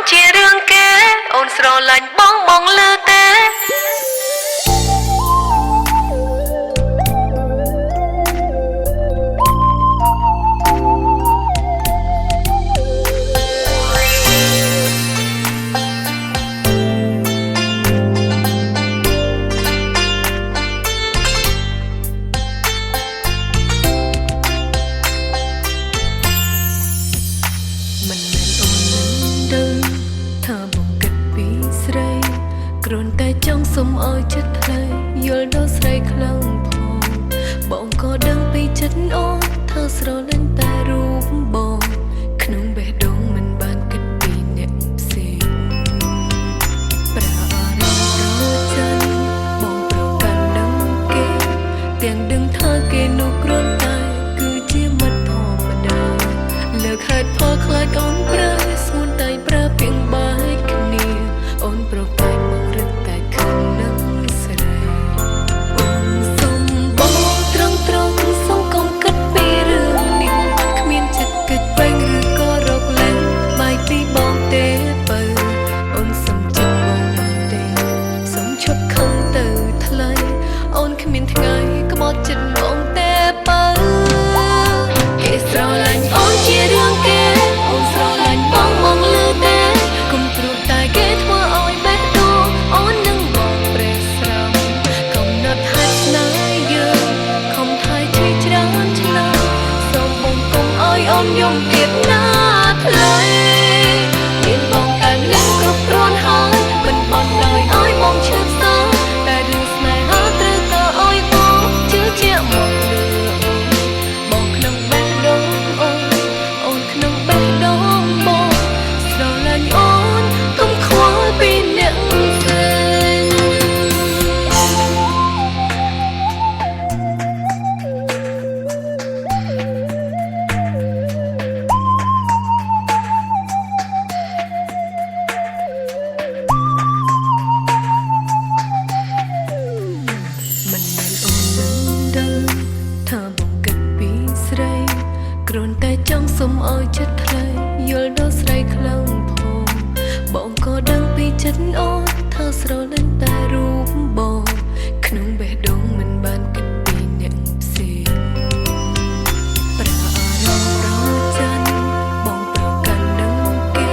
ជារឿងគេអូនស្រឡាញ់បងលឺទេគ្រាន់តែចង់សុំឲ្យចិត្តថ្លៃយល់ដល់ស្រីខ្លាំងផងបងក៏ដឹងពីចិត្តអូនថាស្រលាញ់តែរូបបងក្នុងបេះដូងមិនបានគិតពីអ្នកផ្សេងប្រាអារម្មណ៍រចាញ់បងប្រកាន់ដឹងគេទាំងដឹងថាគេនោះគ្រាន់តែគឺជាមិត្តធម្មតាលើកហេតុផលខ្លាចអូនប្រើស្ងួនតែប្រើពាក្យបែកគ្នាអូនប្រកែកបងរឹតតែខឹងនឹងស្រីអូនសុំបងត្រង់សុំកុំគិតពីរឿងនេះគ្មានចិត្តគិតវែងឬក៏រកលែងបែកពីបងទេបើអូនសុំចិត្តបងបានទេសុំឈប់ខឹងទៅថ្លៃអូនគ្មានថ្ងៃក្បត់ចិត្តបងទេបើគេស្រឡាញ់អូនជារឿងគេអូនស្រឡាញ់បងលឺទេគុំព្រោះតែគេធ្វើឲ្យបេះដូងអូននឹងបងប្រេះស្រាំកំណត់ហេតុស្នេហ៍យើងខំថយជាច្រើនឆ្នាំសូមបងកុំឲ្យអូនយំទៀតណាថ្លៃមានបងតែលឹងគ្រប់គ្រាន់ហើយមិនបន់ដោយឲ្យបងឈឺសោកតែរឿងស្នេហាត្រូវក៏ឲ្យបងជឿជាក់មកលឺបងក្នុងបេះដូងអូនក្នុងបេះដូងបងស្រឡាញ់អូនកុំខ្វល់ពីអ្នកផ្សេងមិនមែនអូននឹងដឹងថាបងគិតពីស្រីគ្រាន់តែចង់សុំឲ្យចិត្តថ្លៃយល់ដល់ស្រីខ្លាំងផងបងក៏ដឹងពីចិត្តអូនថាស្រលាញ់តែរូបបងក្នុងបេះដូងមិនបានគិតពីអ្នកផ្សេងប្រាអារម្មណ៍រចាញ់បងប្រកាន់ដឹងគេ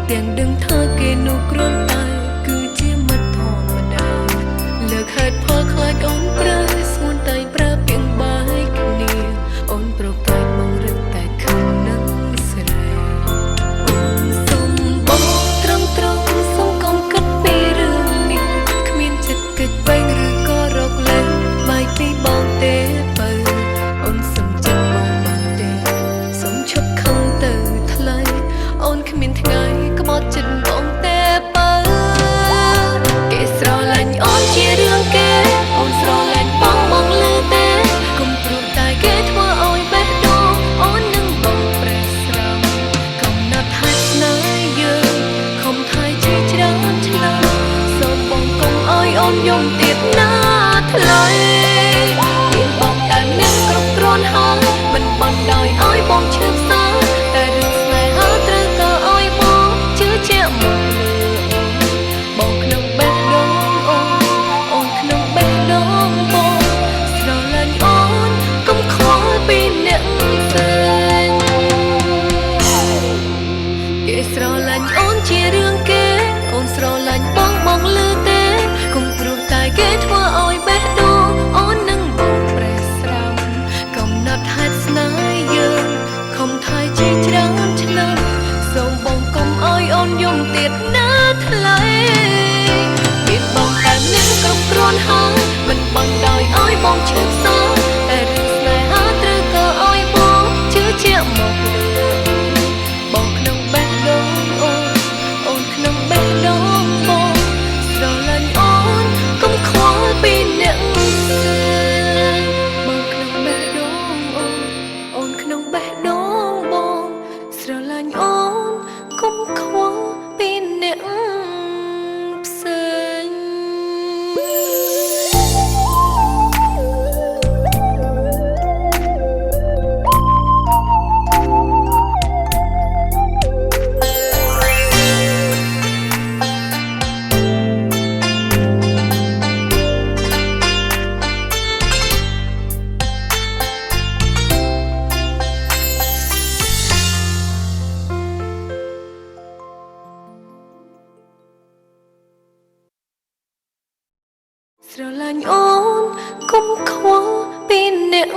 ទាំងដឹងថាគេនោះគ្រាន់តែគឺជាមិត្តធម្មតាលើកហេតុផលខ្លាចអូនប្រើស្ងួនតែប្រើពាក្យបែកគ្នាអូនប្រកែកបងរឹតតែខឹងនឹងស្រីអូនសុំបងត្រង់សុំកុំគិតពីរឿងនេះគ្មានចិត្តគិតវែងឬក៏រកលែងបែកពីបងទេបើអូនសុំចិត្តបងបានទេសុំឈប់ខឹងទៅថ្លៃអូនគ្មានថ្ងៃក្បត់ចិត្តបងទេបើគេស្រឡាញ់អូនជារឿងគេអូនស្រឡាញ់បងលឺទេគុំព្រោះតែគេធ្វើឲ្យបេះដូងអូននឹងបងប្រេះស្រាំកំណត់ហេតុស្នេហ៍យើងខំថយជាច្រើនឆ្នាំសូមបងកុំឲ្យអូនយំទៀតណាថ្លៃមានបងតែមានគ្រប់គ្រាន់ហើយមិនបន់ដោយឲ្យបងឈឺសោកតែរឿងស្នេហាត្រូវក៏ឲ្យបងជឿជាក់មកលឺបងក្នុងបេះដូងអូនក្នុងបេះដូងបងស្រឡាញ់អូនកុំខ្វល់ពីអ្នកផ្សេងគេស្រឡាញ់អូនជារឿងគេអូនស្រឡាញ់បងលឺទេគុំព្រោះតែគេធ្វើឲ្យបេះដូងអូននឹងបងប្រេះស្រាំកំណត់ហេតុស្នេហ៍យើងខំថយ ស្រឡាញ់អូនគុំខ្វល់ពីអ្នក